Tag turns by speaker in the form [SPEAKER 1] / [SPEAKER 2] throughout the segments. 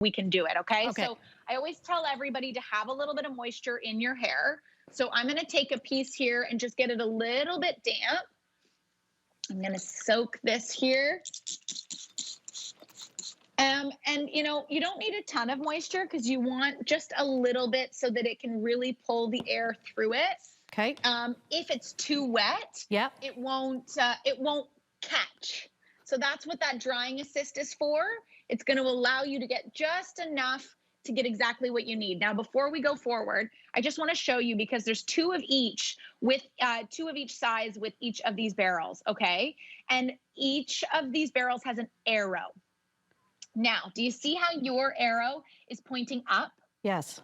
[SPEAKER 1] we can do it, okay?
[SPEAKER 2] Okay.
[SPEAKER 1] So I always tell everybody to have a little bit of moisture in your hair. So I'm gonna take a piece here and just get it a little bit damp. I'm gonna soak this here. And you know, you don't need a ton of moisture because you want just a little bit so that it can really pull the air through it.
[SPEAKER 2] Okay.
[SPEAKER 1] If it's too wet,
[SPEAKER 2] Yep.
[SPEAKER 1] it won't catch. So that's what that drying assist is for. It's going to allow you to get just enough to get exactly what you need. Now, before we go forward, I just want to show you because there's two of each size with each of these barrels, okay? And each of these barrels has an arrow. Now, do you see how your arrow is pointing up?
[SPEAKER 2] Yes.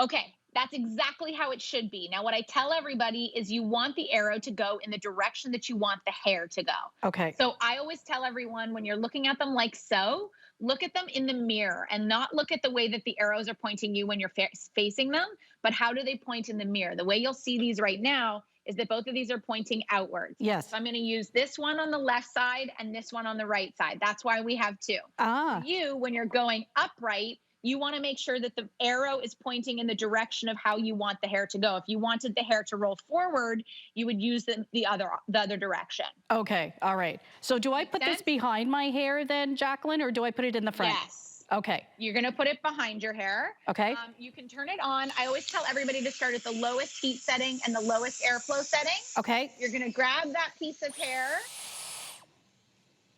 [SPEAKER 1] Okay, that's exactly how it should be. Now, what I tell everybody is you want the arrow to go in the direction that you want the hair to go.
[SPEAKER 2] Okay.
[SPEAKER 1] So I always tell everyone when you're looking at them like so, look at them in the mirror and not look at the way that the arrows are pointing you when you're facing them, but how do they point in the mirror? The way you'll see these right now is that both of these are pointing outwards.
[SPEAKER 2] Yes.
[SPEAKER 1] So I'm going to use this one on the left side and this one on the right side. That's why we have two.
[SPEAKER 2] Ah.
[SPEAKER 1] For you, when you're going upright, you want to make sure that the arrow is pointing in the direction of how you want the hair to go. If you wanted the hair to roll forward, you would use the other direction.
[SPEAKER 2] Okay. All right. So do I put this behind my hair then, Jacqueline, or do I put it in the front?
[SPEAKER 1] Yes.
[SPEAKER 2] Okay.
[SPEAKER 1] You're going to put it behind your hair.
[SPEAKER 2] Okay.
[SPEAKER 1] You can turn it on. I always tell everybody to start at the lowest heat setting and the lowest airflow setting.
[SPEAKER 2] Okay.
[SPEAKER 1] You're going to grab that piece of hair.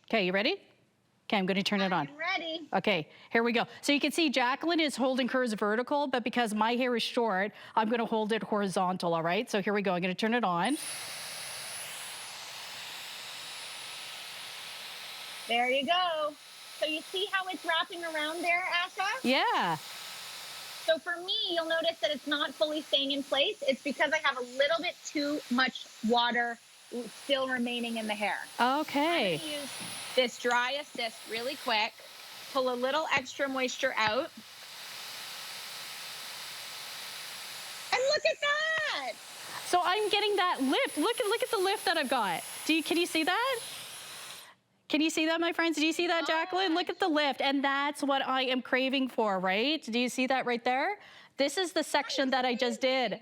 [SPEAKER 2] Okay, you ready? Okay, I'm going to turn it on.
[SPEAKER 1] I'm ready.
[SPEAKER 2] Okay, here we go. So you can see Jacqueline is holding hers vertical, but because my hair is short, I'm going to hold it horizontal, all right? So here we go. I'm going to turn it on.
[SPEAKER 1] There you go. So you see how it's wrapping around there, Asha?
[SPEAKER 2] Yeah.
[SPEAKER 1] So for me, you'll notice that it's not fully staying in place. It's because I have a little bit too much water still remaining in the hair.
[SPEAKER 2] Okay.
[SPEAKER 1] I'm gonna use this dry assist really quick, pull a little extra moisture out. And look at that.
[SPEAKER 2] So I'm getting that lift. Look at the lift that I've got. Can you see that? Can you see that, my friends? Do you see that, Jacqueline? Look at the lift. And that's what I am craving for, right? Do you see that right there? This is the section that I just did.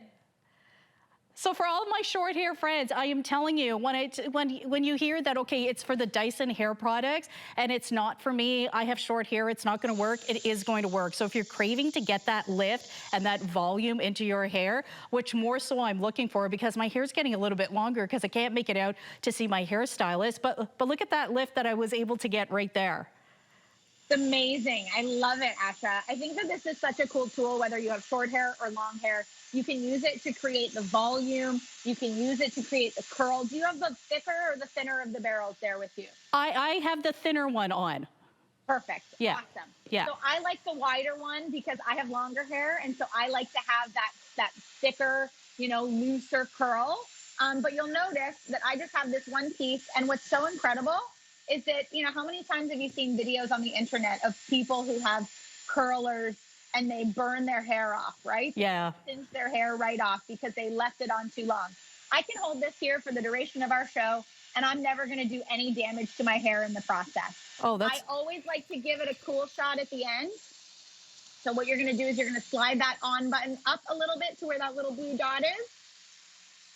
[SPEAKER 2] So for all of my short hair friends, I am telling you, when you hear that, okay, it's for the Dyson hair products and it's not for me, I have short hair, it's not gonna work, it is going to work. So if you're craving to get that lift and that volume into your hair, which more so I'm looking for because my hair's getting a little bit longer because I can't make it out to see my hairstylist, but look at that lift that I was able to get right there.
[SPEAKER 1] It's amazing. I love it, Asha. I think that this is such a cool tool, whether you have short hair or long hair. You can use it to create the volume. You can use it to create the curl. Do you have the thicker or the thinner of the barrels there with you?
[SPEAKER 2] I have the thinner one on.
[SPEAKER 1] Perfect.
[SPEAKER 2] Yeah.
[SPEAKER 1] Awesome.
[SPEAKER 2] Yeah.
[SPEAKER 1] So I like the wider one because I have longer hair, and so I like to have that thicker, you know, looser curl. But you'll notice that I just have this one piece, and what's so incredible is that, you know, how many times have you seen videos on the internet of people who have curlers and they burn their hair off, right?
[SPEAKER 2] Yeah.
[SPEAKER 1] They singe their hair right off because they left it on too long. I can hold this here for the duration of our show, and I'm never going to do any damage to my hair in the process.
[SPEAKER 2] Oh, I
[SPEAKER 1] always like to give it a cool shot at the end. So what you're going to do is you're going to slide that on button up a little bit to where that little blue dot is.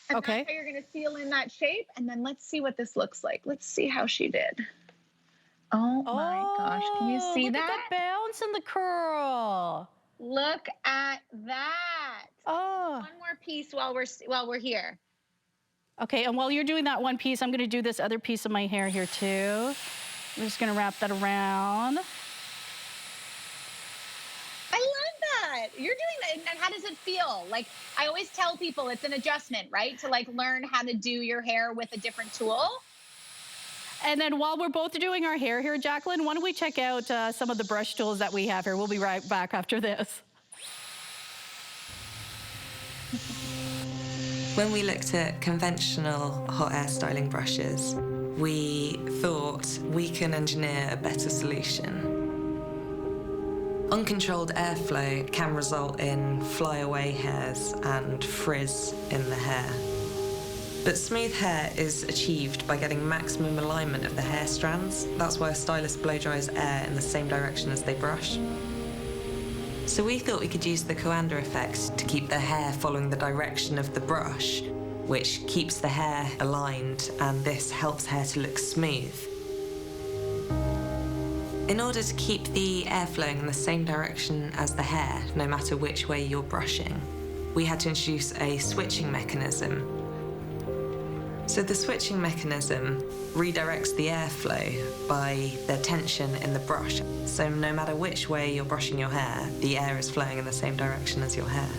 [SPEAKER 1] And
[SPEAKER 2] okay.
[SPEAKER 1] That's how you're going to seal in that shape. And then let's see what this looks like. Let's see how she did. Oh my gosh. Can you see
[SPEAKER 2] look
[SPEAKER 1] that?
[SPEAKER 2] Look at the bounce and the curl.
[SPEAKER 1] Look at that.
[SPEAKER 2] Oh.
[SPEAKER 1] One more piece while we're here.
[SPEAKER 2] Okay, and while you're doing that one piece, I'm going to do this other piece of my hair here too. I'm just going to wrap that around.
[SPEAKER 1] I love that. You're doing that. And how does it feel? Like, I always tell people it's an adjustment, right? To like learn how to do your hair with a different tool.
[SPEAKER 2] And then while we're both doing our hair here, Jacqueline, why don't we check out some of the brush tools that we have here? We'll be right back after this.
[SPEAKER 3] When we looked at conventional hot air styling brushes, we thought we can engineer a better solution. Uncontrolled airflow can result in flyaway hairs and frizz in the hair. But smooth hair is achieved by getting maximum alignment of the hair strands. That's why a stylist blow dries air in the same direction as they brush. So we thought we could use the Coanda effect to keep the hair following the direction of the brush, which keeps the hair aligned, and this helps hair to look smooth. In order to keep the air flowing in the same direction as the hair, no matter which way you're brushing, we had to introduce a switching mechanism. So the switching mechanism redirects the airflow by the tension in the brush. So no matter which way you're brushing your hair, the air is flowing in the same direction as your hair.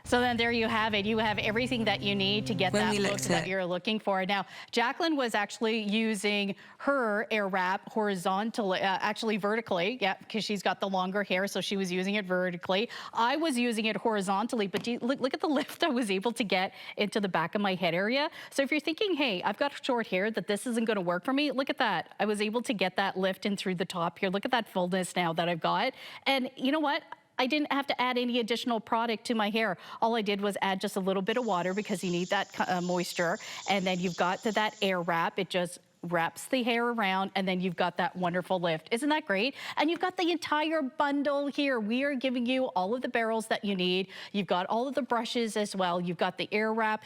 [SPEAKER 2] So then there you have it. You have everything that you need to get that look that you're looking for. Now, Jacqueline was actually using her air wrap horizontally, actually vertically, yeah, because she's got the longer hair, so she was using it vertically. I was using it horizontally, but look at the lift I was able to get into the back of my head area. So if you're thinking, hey, I've got short hair, that this isn't gonna work for me, look at that. I was able to get that lift in through the top here. Look at that fullness now that I've got. And you know what? I didn't have to add any additional product to my hair. All I did was add just a little bit of water because you need that moisture. And then you've got that air wrap. It just wraps the hair around, and then you've got that wonderful lift. Isn't that great? And you've got the entire bundle here. We are giving you all of the barrels that you need. You've got all of the brushes as well. You've got the air wrap.